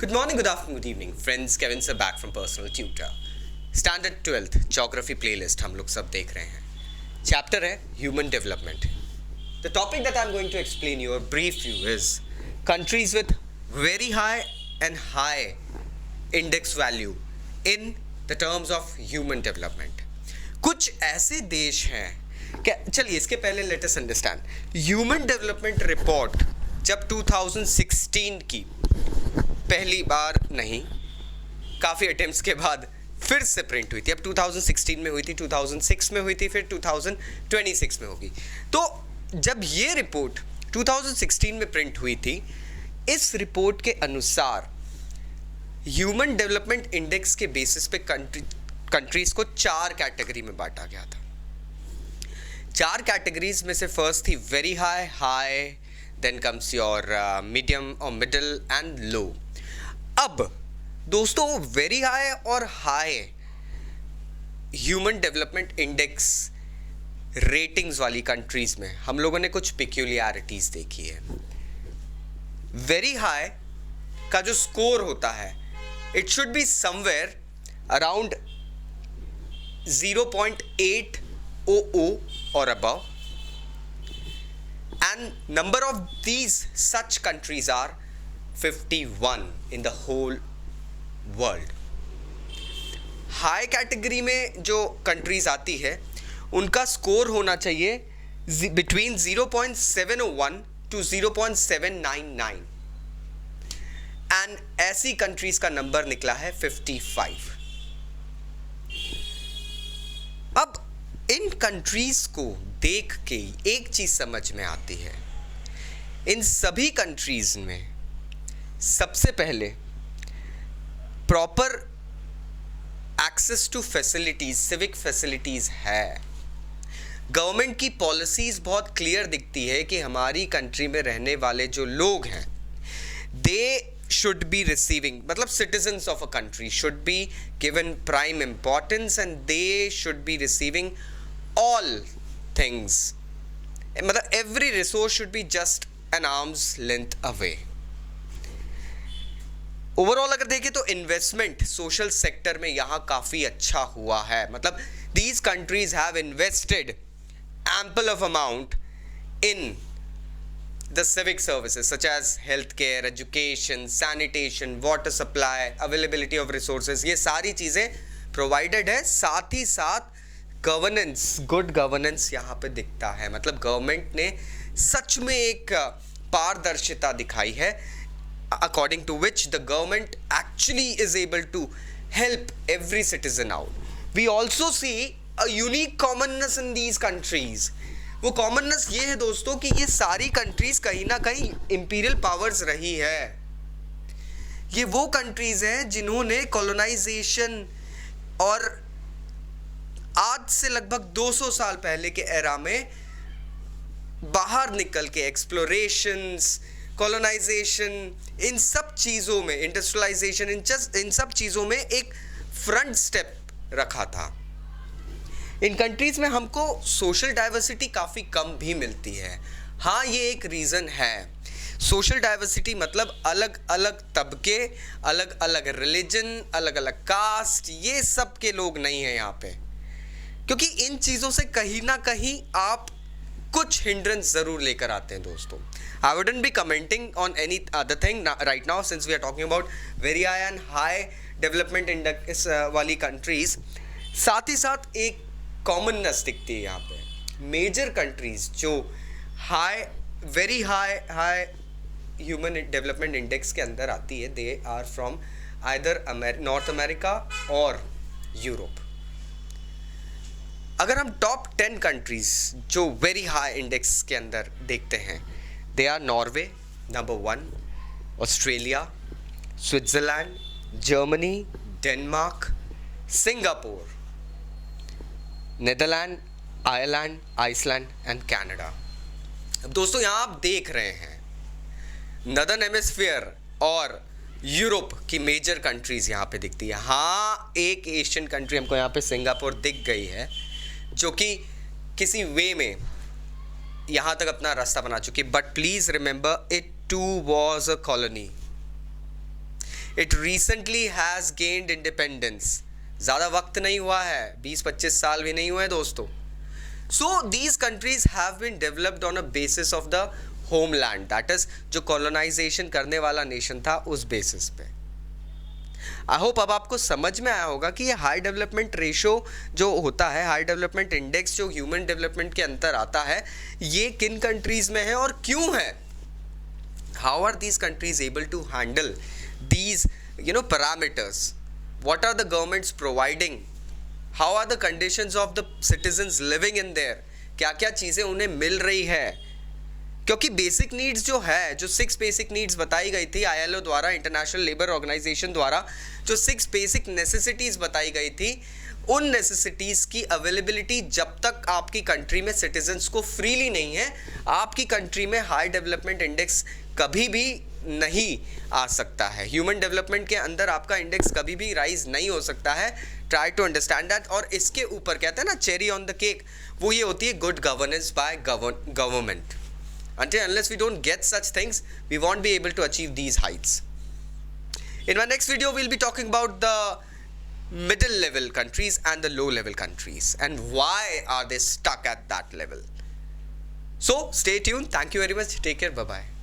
Good morning, good afternoon, good evening. Friends, Kevin sir back from Personal Tutor. Standard 12th Geography playlist हम लोग सब देख रहे हैं. Chapter है Human Development. The topic that I'm going to explain you or brief you is countries with very high and high index value in the terms of human development. कुछ ऐसे देश हैं क्या. चलिए इसके पहले let us understand human development report जब 2016 की पहली बार नहीं, काफ़ी अटेम्प्ट्स के बाद फिर से प्रिंट हुई थी. अब 2016 में हुई थी, 2006 में हुई थी, फिर 2026 में होगी. तो जब ये रिपोर्ट 2016 में प्रिंट हुई थी, इस रिपोर्ट के अनुसार ह्यूमन डेवलपमेंट इंडेक्स के बेसिस पे कंट्रीज को 4 कैटेगरी में बांटा गया था. 4 कैटेगरीज में से फर्स्ट थी very high, high, then comes your medium और मिडिल एंड लो. अब दोस्तों वेरी हाई और high human development index ratings वाली कंट्रीज में हम लोगों ने कुछ पिक्यूलियरिटीज देखी है. वेरी हाई का जो स्कोर होता है, it should be somewhere around 0.800 or above, and number of these such countries are 51 in the whole world. High category में जो कंट्रीज आती है उनका स्कोर होना चाहिए बिटवीन 0.701 to 0.799 एंड ऐसी कंट्रीज का नंबर निकला है 55. अब इन कंट्रीज को देख के एक चीज समझ में आती है. इन सभी कंट्रीज में सबसे पहले proper access to facilities, civic facilities है. गवर्नमेंट की पॉलिसीज बहुत क्लियर दिखती है कि हमारी कंट्री में रहने वाले जो लोग हैं, दे should be receiving, मतलब citizens of a country should be given prime importance and they should be receiving all things. मतलब every resource should be just an arm's length away. Overall अगर देखें तो इन्वेस्टमेंट सोशल सेक्टर में यहाँ काफ़ी अच्छा हुआ है. मतलब these countries have invested ample of amount in the civic services such as healthcare, education, sanitation, water supply, availability of resources. ये सारी चीज़ें provided है. साथ ही साथ गवर्नेंस, गुड गवर्नेंस यहाँ पे दिखता है. मतलब गवर्नमेंट ने सच में एक पारदर्शिता दिखाई है, according to which the government actually is able to help every citizen out. We also see a unique commonness in these countries. वो कॉमननेस ये है दोस्तों कि ये सारी कंट्रीज कहीं ना कहीं इंपीरियल पावर्स रही है. ये वो कंट्रीज हैं जिन्होंने कॉलोनाइजेशन और आज से लगभग 200 साल पहले के एरा में बाहर निकल के एक्सप्लोरेशंस, कॉलोनाइजेशन, इन सब चीज़ों में, इंडस्ट्रियलाइजेशन, इन सब चीज़ों में एक फ्रंट स्टेप रखा था. इन कंट्रीज में हमको सोशल डाइवर्सिटी काफ़ी कम भी मिलती है. हाँ, ये एक रीज़न है. सोशल डाइवर्सिटी मतलब अलग अलग तबके, अलग अलग रिलीजन, अलग अलग कास्ट, ये सब के लोग नहीं हैं यहाँ पे. क्योंकि इन चीज़ों से कहीं ना कहीं आप कुछ हिंड्रेंस ज़रूर लेकर आते हैं दोस्तों. I wouldn't be commenting on any other thing right now since we are talking about very high and high development index वाली कंट्रीज. साथ ही साथ एक कॉमननेस दिखती है यहाँ पे. मेजर कंट्रीज जो very high human development index के अंदर आती है, they are from either North America और यूरोप. अगर हम टॉप 10 कंट्रीज जो वेरी हाई इंडेक्स के अंदर देखते हैं, they are Norway number 1, Australia, Switzerland, Germany, Denmark, Singapore, Netherland, Ireland, Iceland and Canada. अब दोस्तों यहाँ आप देख रहे हैं नदर्न हेमिस्फीयर और यूरोप की मेजर कंट्रीज यहाँ पे दिखती है. हाँ, एक एशियन कंट्री हमको यहाँ पे सिंगापुर दिख गई है जो कि किसी वे में यहाँ तक अपना रास्ता बना चुकी. But please remember, it too was a colony. It recently has gained independence. ज़्यादा वक्त नहीं हुआ है, 20-25 साल भी नहीं हुए दोस्तों. So these countries have been developed on a basis of the homeland, that is जो colonization करने वाला nation था उस basis पे. आई होप अब आपको समझ में आया होगा कि ये हाई डेवलपमेंट रेशो जो होता है, हाई डेवलपमेंट इंडेक्स जो ह्यूमन डेवलपमेंट के अंतर आता है, ये किन कंट्रीज में है और क्यों है. How are these countries able to handle these parameters, what are the governments providing, how are the conditions of the citizens living in there, क्या क्या चीज़ें उन्हें मिल रही है. क्योंकि बेसिक नीड्स जो है, जो 6 बेसिक नीड्स बताई गई थी ILO द्वारा, इंटरनेशनल लेबर ऑर्गेनाइजेशन द्वारा, जो 6 बेसिक नेसेसिटीज़ बताई गई थी, उन नेसेसिटीज़ की अवेलेबिलिटी जब तक आपकी कंट्री में सिटीजन्स को फ्रीली नहीं है, आपकी कंट्री में हाई डेवलपमेंट इंडेक्स कभी भी नहीं आ सकता है. ह्यूमन डेवलपमेंट के अंदर आपका इंडेक्स कभी भी राइज नहीं हो सकता है. Try to understand that. और इसके ऊपर कहते हैं ना चेरी ऑन द केक, वो ये होती है good governance by government. Until unless we don't get such things, we won't be able to achieve these heights. In my next video, we'll be talking about the middle level countries and the low level countries and why are they stuck at that level. So stay tuned. Thank you very much. Take care. Bye bye.